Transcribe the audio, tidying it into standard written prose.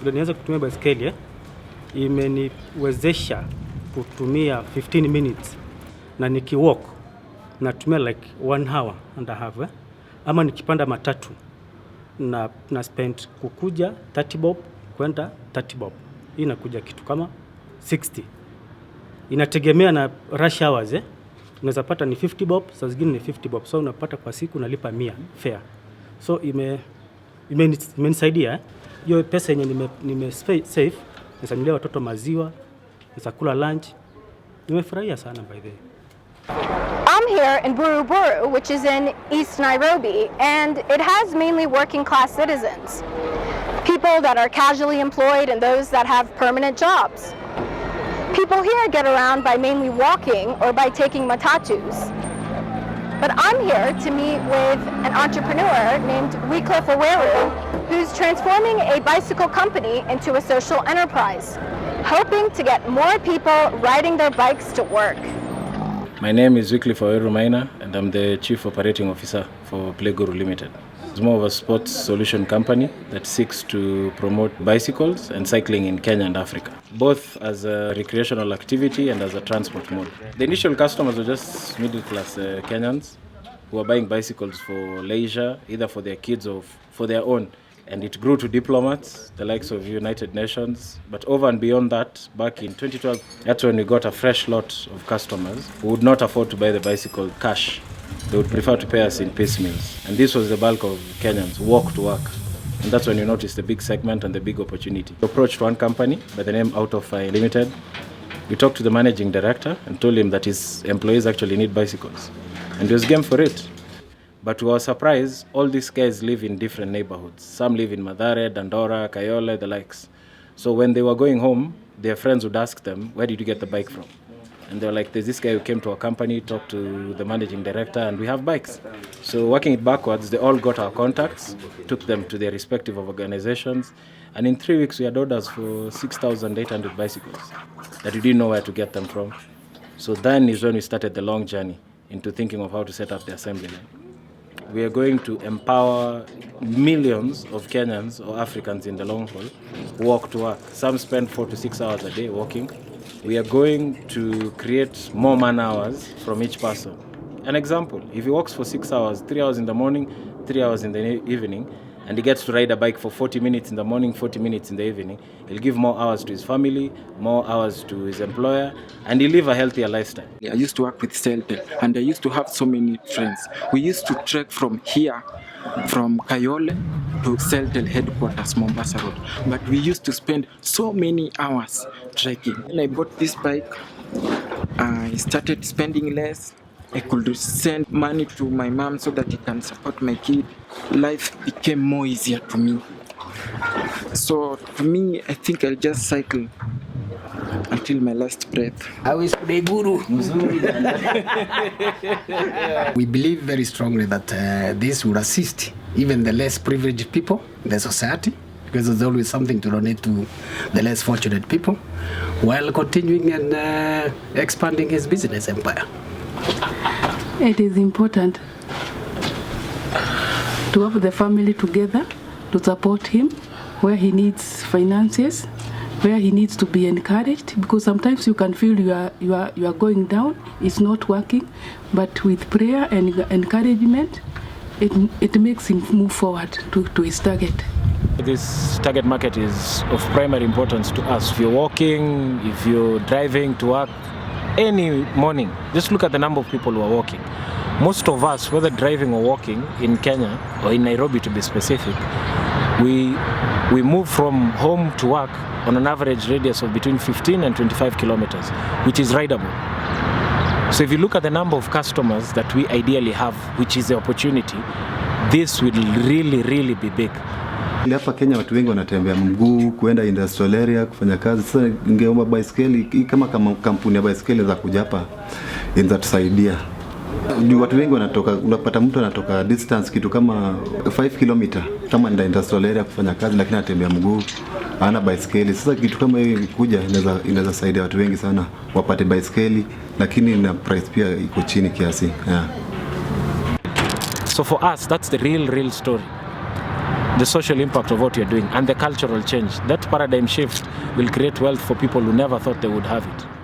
vile nianza kutumia baiskeli imeniwezesha kutumia 15 minutes na nikiwalk natumia like 1 hour and a half ama nikipanda matatu na spend kukuja 30 bob kwenda 30 bob. Hii inakuja kitu kama 60. Inategemea na rush hours unaweza pata ni 50 bob, saa zingine ni 50 bob. So unapata kwa siku unalipa 100 fare. So imenisaidia hiyo pesa yenye nime save, nisanunulia watoto maziwa, nisakula lunch. Nimefurahia sana by the way. I'm here in Buruburu, which is in East Nairobi, and it has mainly working class citizens. People that are casually employed and those that have permanent jobs. People here get around by mainly walking or by taking matatus. But I'm here to meet with an entrepreneur named Wycliffe Oweru, who's transforming a bicycle company into a social enterprise, hoping to get more people riding their bikes to work. My name is Wycliffe Oweru Maina, and I'm the Chief Operating Officer for Playguru Limited. It's more of a sports solution company that seeks to promote bicycles and cycling in Kenya and Africa, both as a recreational activity and as a transport mode. The initial customers were just middle-class Kenyans who are buying bicycles for leisure, either for their kids or for their own. And it grew to diplomats, the likes of United Nations. But over and beyond that, back in 2012, that's when we got a fresh lot of customers who would not afford to buy the bicycle cash. They would prefer to pay us in piecemeals. And this was the bulk of Kenyans, walk to work. And that's when you notice the big segment and the big opportunity. We approached one company by the name Out of Limited. We talked to the managing director and told him that his employees actually need bicycles. And he was game for it. But to our surprise, all these guys live in different neighborhoods. Some live in Mathare, Dandora, Kayole, the likes. So when they were going home, their friends would ask them, where did you get the bike from? And they were like, there's this guy who came to our company, talked to the managing director, and we have bikes. So working it backwards, they all got our contacts, took them to their respective organizations, and in 3 weeks we had orders for 6,800 bicycles that we didn't know where to get them from. So then is when we started the long journey into thinking of how to set up the assembly line. We are going to empower millions of Kenyans or Africans in the long haul who walk to work. Some spend 4 to 6 hours a day walking. We are going to create more man hours from each person. An example, if he walks for 6 hours, 3 hours in the morning, 3 hours in the evening, and he gets to ride a bike for 40 minutes in the morning, 40 minutes in the evening, he'll give more hours to his family, more hours to his employer, and he'll live a healthier lifestyle. I used to work with Celtel, and I used to have so many friends. We used to trek from here, from Kayole to Celtel headquarters, Mombasa Road. But we used to spend so many hours trekking. When I bought this bike, I started spending less. I could send money to my mom so that he can support my kid. Life became more easier to me. So to me, I think I'll just cycle until my last breath. We believe very strongly that this will assist even the less privileged people in the society, because there's always something to donate to the less fortunate people, while continuing and expanding his business empire. It is important to have the family together to support him where he needs finances, where he needs to be encouraged, because sometimes you can feel you are going down, it's not working, but with prayer and encouragement, it makes him move forward to his target. This target market is of primary importance to us. If you're walking, if you're driving to work, any morning, just look at the number of people who are walking. Most of us, whether driving or walking in Kenya, or in Nairobi to be specific, we move from home to work on an average radius of between 15 and 25 kilometers, which is rideable. So if you look at the number of customers that we ideally have, which is the opportunity, this will really be big. Hapa Kenya watu wengi wanatembea mguu kuenda industrial area kufanya kazi. Sasa ningeomba baiskeli kama kampuni ya baiskeli za kuja hapa inatusaidia. Watu wengi wanatoka, unapata mtu anatoka distance kitu kama 5 km kama ndio industrial area kufanya kazi, lakini anatembea mguu, hana baiskeli. Sasa kitu kama hiyo kuja inaweza saidia watu wengi sana wapate baiskeli, lakini na price pia iko chini kiasi. Yeah. So for us, that's the real story. the social impact of what you're doing and the cultural change. That paradigm shift will create wealth for people who never thought they would have it.